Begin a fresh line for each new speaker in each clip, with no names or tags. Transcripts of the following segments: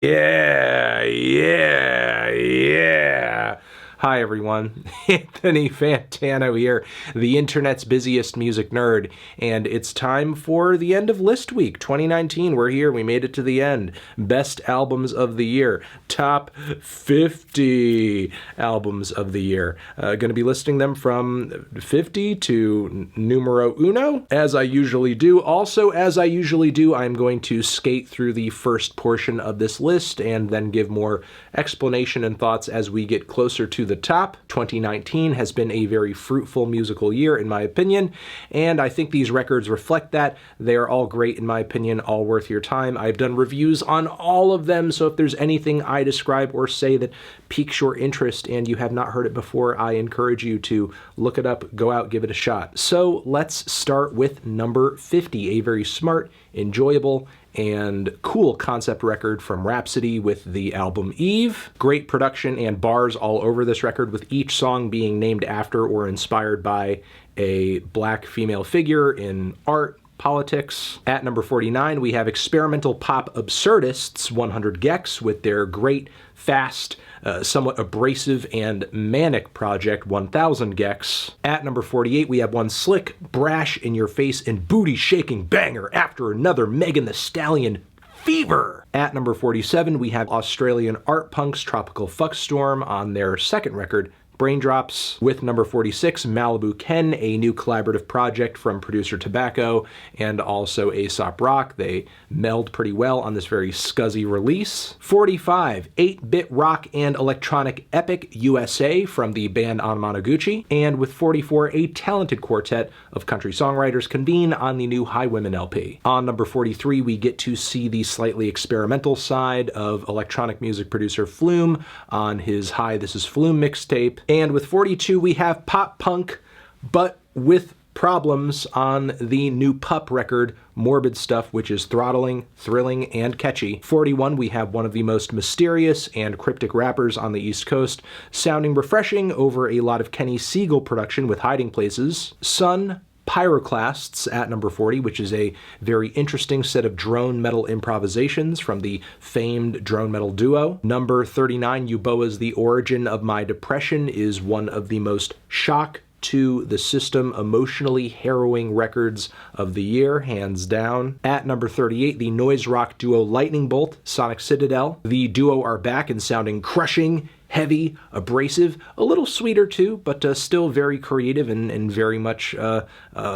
Yeah, yeah, yeah. Hi, everyone. Anthony Fantano here, the internet's busiest music nerd, and it's time for the end of List Week 2019. We're here. We made it to the end. Best albums of the year. Top 50 albums of the year. Going to be listing them from 50 to numero uno, as I usually do. Also, as I usually do, I'm going to skate through the first portion of this list and then give more explanation and thoughts as we get closer to the top. 2019 has been a very fruitful musical year, in my opinion, and I think these records reflect that. They are all great, in my opinion, all worth your time. I've done reviews on all of them, so if there's anything I describe or say that piques your interest and you have not heard it before, I encourage you to look it up, go out, give it a shot. So let's start with number 50, a very smart, enjoyable, and cool concept record from Rhapsody with the album Eve. Great production and bars all over this record, with each song being named after or inspired by a black female figure in art, politics. At number 49, we have experimental pop absurdists 100 gecs with their great, fast, somewhat abrasive and manic project 1000 gecs. At number 48, we have one slick, brash, in-your-face, and booty-shaking banger after another Megan Thee Stallion fever. At number 47, we have Australian art punks Tropical Fuckstorm on their second record, Braindrops. With number 46, Malibu Ken, a new collaborative project from producer Tobacco and also Aesop Rock. They meld pretty well on this very scuzzy release. 45, 8-bit rock and electronic epic USA from the band Anamanaguchi. And with 44, a talented quartet of country songwriters convene on the new Highwomen LP. On number 43, we get to see the slightly experimental side of electronic music producer Flume on his Hi, This Is Flume mixtape. And with 42, we have pop punk, but with problems on the new Pup record, Morbid Stuff, which is throttling, thrilling, and catchy. 41, we have one of the most mysterious and cryptic rappers on the East Coast, sounding refreshing over a lot of Kenny Segal production with Hiding Places. Sun Pyroclasts at number 40, which is a very interesting set of drone metal improvisations from the famed drone metal duo. Number 39, Uboa's The Origin of My Depression is one of the most shock to the system, emotionally harrowing records of the year, hands down. At number 38, the noise rock duo Lightning Bolt, Sonic Citadel. The duo are back and sounding crushing, heavy, abrasive, a little sweeter too, but still very creative and very much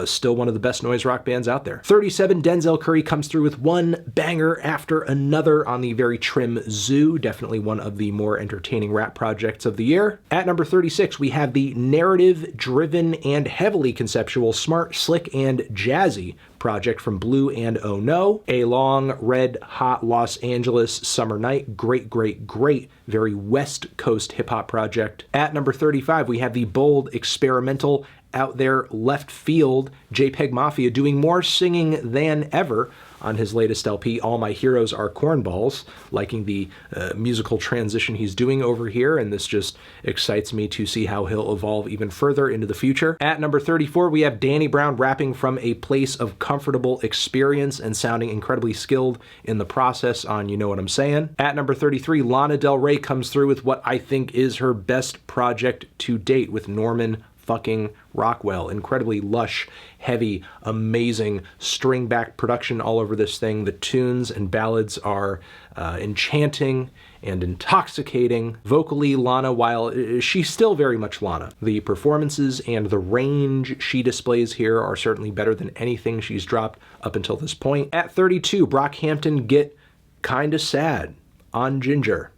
still one of the best noise rock bands out there. 37, Denzel Curry comes through with one banger after another on the very trim Zoo, definitely one of the more entertaining rap projects of the year. At number 36, we have the narrative-driven and heavily conceptual, smart, slick, and jazzy project from Blue and Oh No, a long, red, hot Los Angeles summer night. Great, great, great, very West Coast hip-hop project. At number 35, we have the bold, experimental, out there, left field JPEG Mafia doing more singing than ever on his latest LP, All My Heroes Are Cornballs, liking the musical transition he's doing over here, and this just excites me to see how he'll evolve even further into the future. At number 34, we have Danny Brown rapping from a place of comfortable experience and sounding incredibly skilled in the process on You Know What I'm Saying. At number 33, Lana Del Rey comes through with what I think is her best project to date with Norman fucking Rockwell. Incredibly lush, heavy, amazing string-backed production all over this thing. The tunes and ballads are enchanting and intoxicating. Vocally, Lana, while she's still very much Lana, the performances and the range she displays here are certainly better than anything she's dropped up until this point. At 32, Brockhampton Get Kinda Sad on Ginger.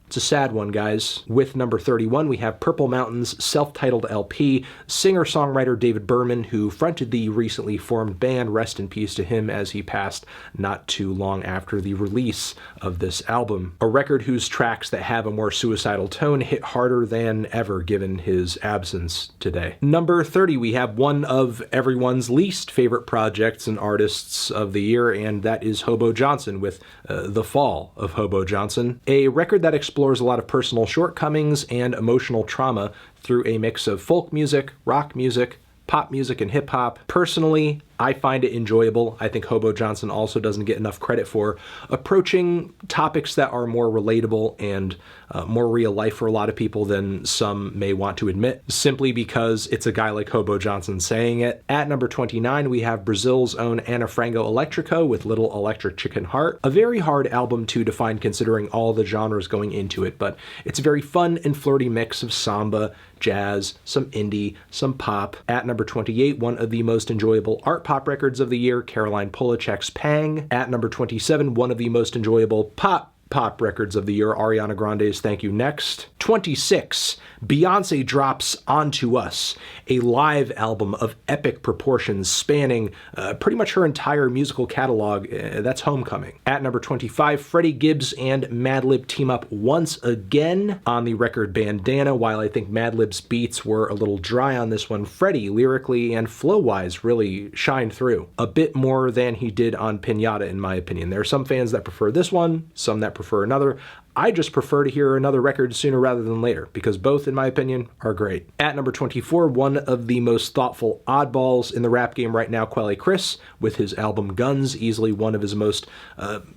It's a sad one, guys. With number 31, we have Purple Mountain's self-titled LP, singer-songwriter David Berman, who fronted the recently formed band. Rest in peace to him as he passed not too long after the release of this album. A record whose tracks that have a more suicidal tone hit harder than ever given his absence today. Number 30, we have one of everyone's least favorite projects and artists of the year, and that is Hobo Johnson with The Fall of Hobo Johnson, a record that explores a lot of personal shortcomings and emotional trauma through a mix of folk music, rock music, pop music, and hip-hop. Personally, I find it enjoyable. I think Hobo Johnson also doesn't get enough credit for approaching topics that are more relatable and more real life for a lot of people than some may want to admit, simply because it's a guy like Hobo Johnson saying it. At number 29, we have Brazil's own Frango Electrico with Little Electric Chicken Heart. A very hard album to define considering all the genres going into it, but it's a very fun and flirty mix of samba, jazz, some indie, some pop. At number 28, one of the most enjoyable art pop records of the year, Caroline Polachek's Pang. At number 27, one of the most enjoyable pop records of the year, Ariana Grande's Thank You Next. 26, Beyoncé drops Onto Us, a live album of epic proportions spanning pretty much her entire musical catalog. That's Homecoming. At number 25, Freddie, Gibbs, and Madlib team up once again on the record Bandana. While I think Madlib's beats were a little dry on this one, Freddie, lyrically and flow-wise, really shined through. A bit more than he did on Pinata, in my opinion. There are some fans that prefer this one, some that prefer another. I just prefer to hear another record sooner rather than later, because both, in my opinion, are great. At number 24, one of the most thoughtful oddballs in the rap game right now, Quelle Chris, with his album Guns, easily one of his most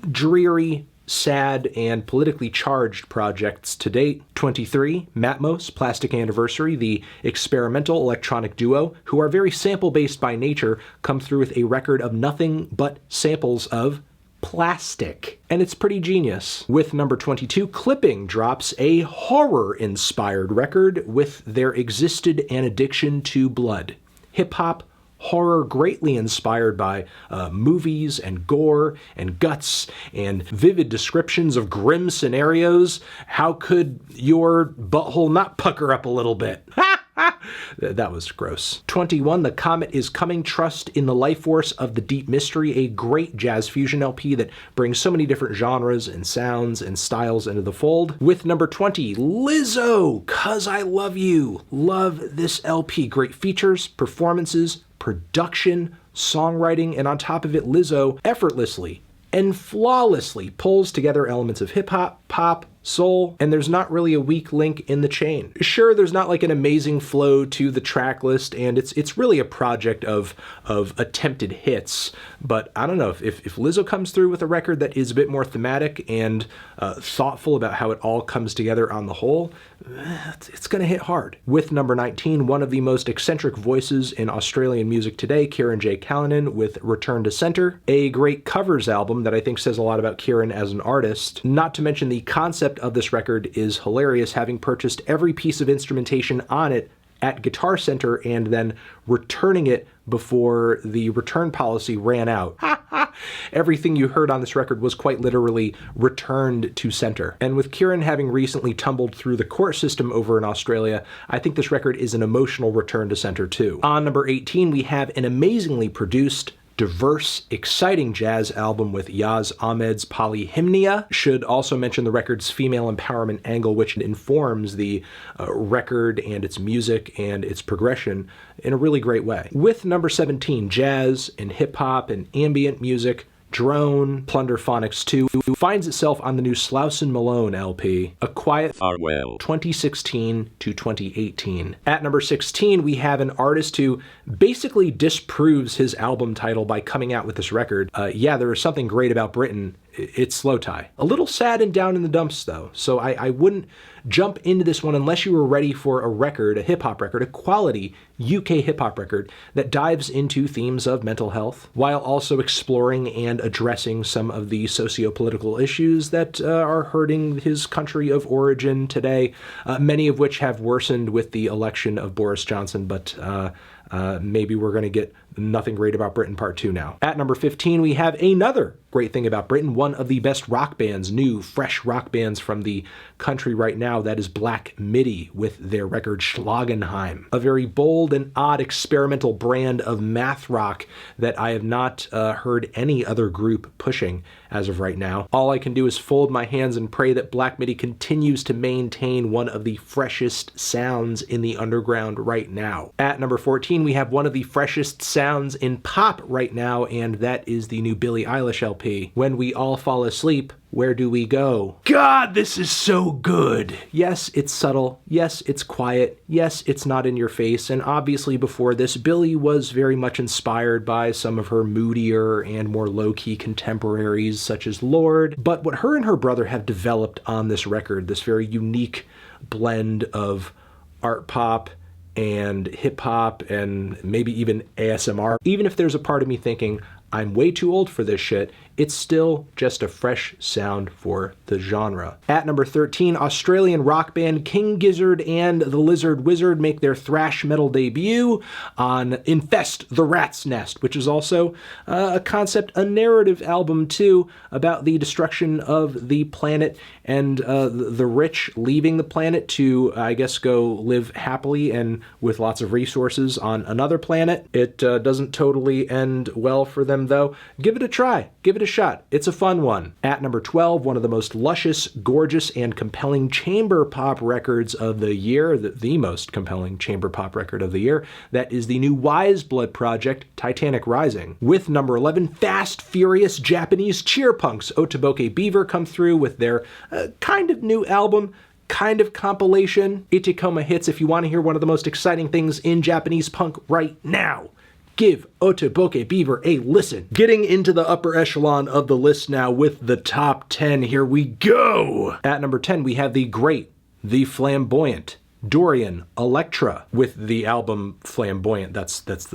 dreary, sad, and politically charged projects to date. 23, Matmos, Plastic Anniversary, the experimental electronic duo, who are very sample-based by nature, come through with a record of nothing but samples of plastic. And it's pretty genius. With number 22, Clipping drops a horror-inspired record with There Existed an Addiction to Blood. Hip-hop horror greatly inspired by movies and gore and guts and vivid descriptions of grim scenarios. How could your butthole not pucker up a little bit? That was gross. 21, The Comet is Coming, Trust in the Life Force of the Deep Mystery, a great jazz fusion LP that brings so many different genres and sounds and styles into the fold. With number 20, Lizzo, 'Cause I Love You. Love this LP. Great features, performances, production, songwriting, and on top of it, Lizzo effortlessly and flawlessly pulls together elements of hip-hop, pop, soul, and there's not really a weak link in the chain. Sure, there's not like an amazing flow to the track list, and it's really a project of attempted hits, but I don't know, if Lizzo comes through with a record that is a bit more thematic and thoughtful about how it all comes together on the whole, it's gonna hit hard. With number 19, one of the most eccentric voices in Australian music today, Kirin J. Callinan with Return to Center, a great covers album that I think says a lot about Kirin as an artist. Not to mention the concept of this record is hilarious, having purchased every piece of instrumentation on it at Guitar Center and then returning it before the return policy ran out. Everything you heard on this record was quite literally returned to center. And with Kirin having recently tumbled through the court system over in Australia, I think this record is an emotional return to center too. On number 18, we have an amazingly produced, diverse, exciting jazz album with Yaz Ahmed's Polyhymnia. Should also mention the record's female empowerment angle, which informs the record and its music and its progression in a really great way. With number 17, jazz and hip-hop and ambient music, Drone, Plunder Phonics 2, finds itself on the new Slauson Malone LP, A Quiet Farewell, 2016 to 2018. At number 16, we have an artist who basically disproves his album title by coming out with this record. Yeah, there is something great about Britain. It's Slow Tie. A little sad and down in the dumps, though, so I wouldn't jump into this one unless you were ready for a record, a hip-hop record, a quality UK hip-hop record that dives into themes of mental health, while also exploring and addressing some of the socio-political issues that are hurting his country of origin today, many of which have worsened with the election of Boris Johnson, but maybe we're going to get Nothing Great About Britain Part 2 now. At number 15, we have another great thing about Britain, one of the best rock bands, new, fresh rock bands from the country right now, that is Black Midi with their record Schlagenheim. A very bold and odd experimental brand of math rock that I have not heard any other group pushing as of right now. All I can do is fold my hands and pray that Black Midi continues to maintain one of the freshest sounds in the underground right now. At number 14, 13, we have one of the freshest sounds in pop right now, and that is the new Billie Eilish LP, When We All Fall Asleep, Where Do We Go? God, this is so good! Yes, it's subtle. Yes, it's quiet. Yes, it's not in your face. And obviously before this, Billie was very much inspired by some of her moodier and more low-key contemporaries, such as Lorde. But what her and her brother have developed on this record, this very unique blend of art pop and hip hop and maybe even ASMR, even if there's a part of me thinking, I'm way too old for this shit, it's still just a fresh sound for the genre. At number 13, Australian rock band King Gizzard and the Lizard Wizard make their thrash metal debut on Infest the Rat's Nest, which is also a concept, a narrative album too, about the destruction of the planet and the rich leaving the planet to, I guess, go live happily and with lots of resources on another planet. It doesn't totally end well for them though. Give it a try. Give it a shot. It's a fun one. At number 12, one of the most luscious, gorgeous, and compelling chamber pop records of the year, the most compelling chamber pop record of the year, that is the new Weyes Blood project, Titanic Rising. With number 11, fast, furious Japanese cheerpunks Otoboke Beaver come through with their kind of new album, kind of compilation, Ichikoma Hits. If you want to hear one of the most exciting things in Japanese punk right now, give Otoboke Beaver a listen. Getting into the upper echelon of the list now with the top 10. Here we go! At number 10, we have the great, the flamboyant Dorian, Electra, with the album Flamboyant.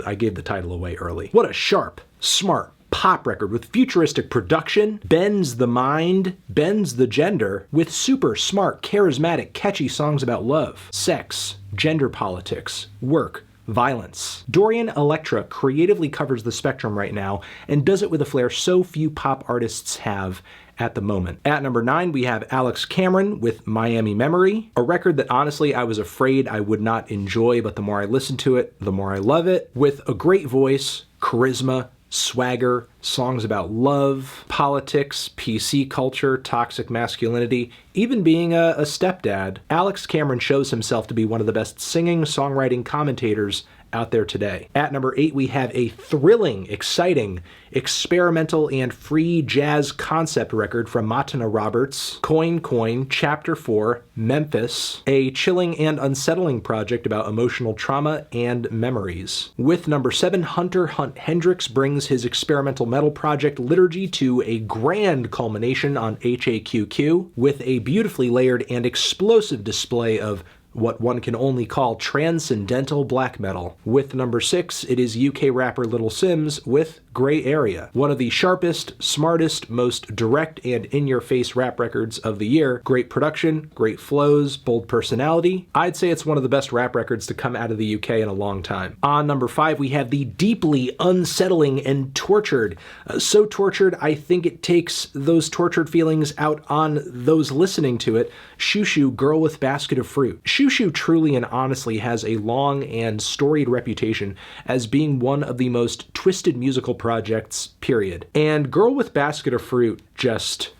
I gave the title away early. What a sharp, smart pop record with futuristic production, bends the mind, bends the gender, with super smart, charismatic, catchy songs about love, sex, gender politics, work, violence. Dorian Electra creatively covers the spectrum right now and does it with a flair so few pop artists have at the moment. At number 9, we have Alex Cameron with Miami Memory, a record that honestly I was afraid I would not enjoy, but the more I listen to it, the more I love it. With a great voice, charisma, swagger, songs about love, politics, PC culture, toxic masculinity, even being a stepdad, Alex Cameron shows himself to be one of the best singing, songwriting commentators out there today. At number 8, we have a thrilling, exciting, experimental, and free jazz concept record from Matana Roberts, Coin, Chapter 4, Memphis, a chilling and unsettling project about emotional trauma and memories. With number 7, Hunter Hunt Hendricks brings his experimental metal project Liturgy to a grand culmination on HAQQ, with a beautifully layered and explosive display of what one can only call transcendental black metal. With number 6, it is UK rapper Little Simz with Gray Area, one of the sharpest, smartest, most direct and in-your-face rap records of the year. Great production, great flows, bold personality. I'd say it's one of the best rap records to come out of the UK in a long time. On number 5, we have the deeply unsettling and tortured. So tortured, I think it takes those tortured feelings out on those listening to it. Shushu, Girl with Basket of Fruit. Shushu truly and honestly has a long and storied reputation as being one of the most twisted musical projects, period. And Girl with Basket of Fruit just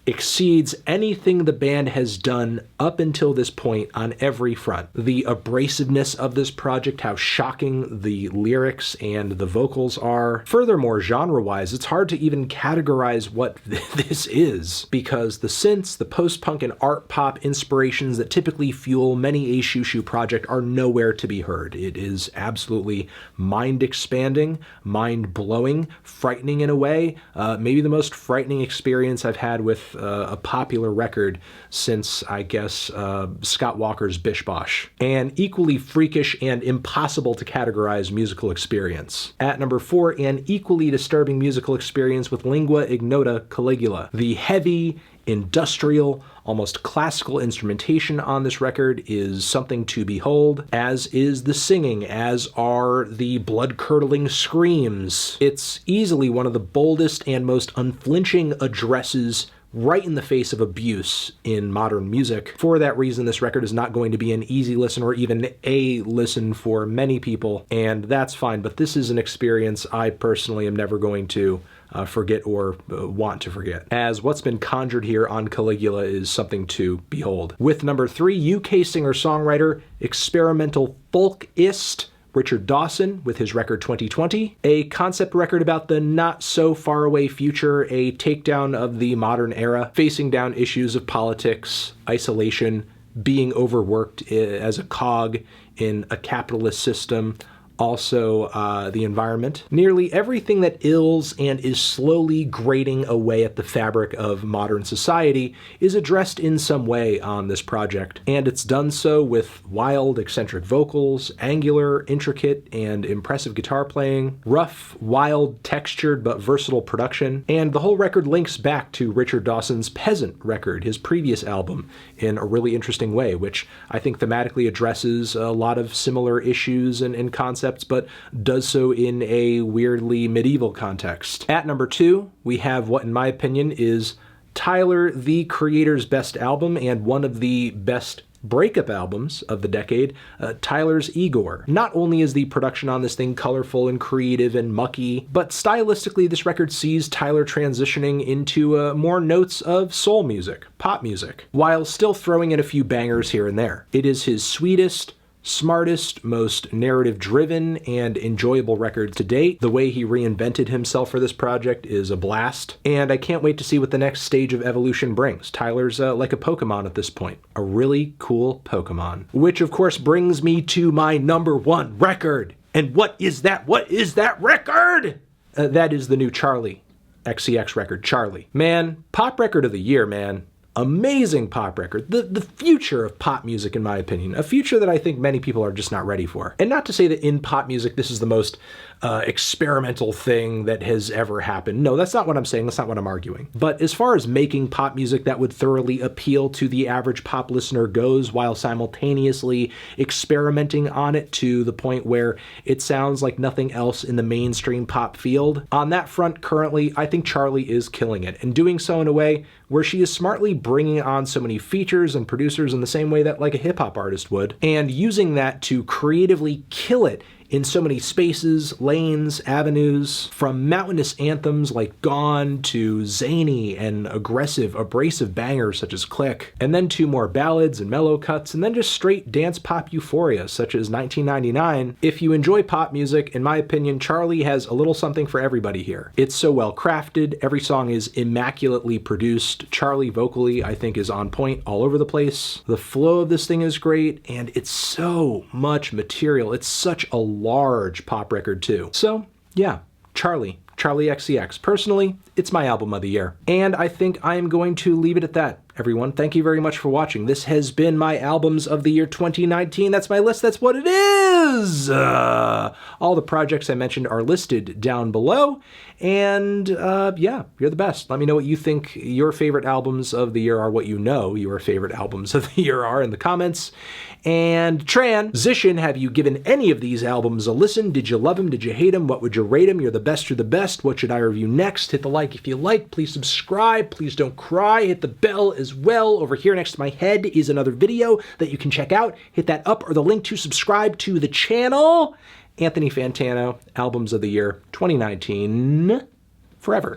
exceeds anything the band has done up until this point on every front. The abrasiveness of this project, how shocking the lyrics and the vocals are. Furthermore, genre-wise, it's hard to even categorize what this is, because the synths, the post-punk and art pop inspirations that typically fuel many a Shushu project are nowhere to be heard. It is absolutely mind-expanding, mind-blowing, frightening in a way. Maybe the most frightening experience I've had with a popular record since, I guess, Scott Walker's Bish Bosh. An equally freakish and impossible to categorize musical experience. At number 4, an equally disturbing musical experience with Lingua Ignota Caligula. The heavy, industrial, almost classical instrumentation on this record is something to behold, as is the singing, as are the blood-curdling screams. It's easily one of the boldest and most unflinching addresses right in the face of abuse in modern music. For that reason, this record is not going to be an easy listen or even a listen for many people, and that's fine, but this is an experience I personally am never going to forget or want to forget, as what's been conjured here on Caligula is something to behold. With number 3, UK singer-songwriter, experimental folkist, Richard Dawson with his record 2020, a concept record about the not-so-far-away future, a takedown of the modern era, facing down issues of politics, isolation, being overworked as a cog in a capitalist system, also the environment. Nearly everything that ills and is slowly grating away at the fabric of modern society is addressed in some way on this project, and it's done so with wild, eccentric vocals, angular, intricate, and impressive guitar playing, rough, wild, textured, but versatile production, and the whole record links back to Richard Dawson's Peasant record, his previous album, in a really interesting way, which I think thematically addresses a lot of similar issues and concepts, but does so in a weirdly medieval context. At number 2, we have what, in my opinion, is Tyler, the Creator's best album and one of the best breakup albums of the decade, Tyler's IGOR. Not only is the production on this thing colorful and creative and mucky, but stylistically this record sees Tyler transitioning into more notes of soul music, pop music, while still throwing in a few bangers here and there. It is his sweetest, smartest, most narrative-driven, and enjoyable record to date. The way he reinvented himself for this project is a blast, and I can't wait to see what the next stage of evolution brings. Tyler's like a Pokemon at this point. A really cool Pokemon. Which, of course, brings me to my number 1 record. And what is that? What is that record? That is the new Charli XCX record, Charli. Man, pop record of the year, man. Amazing pop record. The future of pop music, in my opinion. A future that I think many people are just not ready for. And not to say that in pop music this is the most experimental thing that has ever happened. No, that's not what I'm saying. That's not what I'm arguing. But as far as making pop music that would thoroughly appeal to the average pop listener goes, while simultaneously experimenting on it to the point where it sounds like nothing else in the mainstream pop field, on that front currently, I think Charli is killing it, and doing so in a way where she is smartly bringing on so many features and producers in the same way that like a hip-hop artist would, and using that to creatively kill it in so many spaces, lanes, avenues, from mountainous anthems like Gone to zany and aggressive, abrasive bangers such as Click, and then to more ballads and mellow cuts, and then just straight dance pop euphoria such as 1999. If you enjoy pop music, in my opinion, Charli has a little something for everybody here. It's so well crafted, every song is immaculately produced. Charli vocally, I think, is on point all over the place. The flow of this thing is great, and it's so much material. It's such a large pop record too. So yeah, Charli XCX. Personally, it's my album of the year. And I think I am going to leave it at that, everyone. Thank you very much for watching. This has been my albums of the year 2019. That's my list. That's what it is. All the projects I mentioned are listed down below. And yeah, you're the best. Let me know what you think your favorite albums of the year are, what you know your favorite albums of the year are in the comments. And transition, have you given any of these albums a listen? Did you love them? Did you hate them? What would you rate them? You're the best. You're the best. What should I review next? Hit the like if you like. Please subscribe. Please don't cry. Hit the bell as well. Over here next to my head is another video that you can check out. Hit that up or the link to subscribe to the channel. Anthony Fantano, Albums of the Year 2019, forever.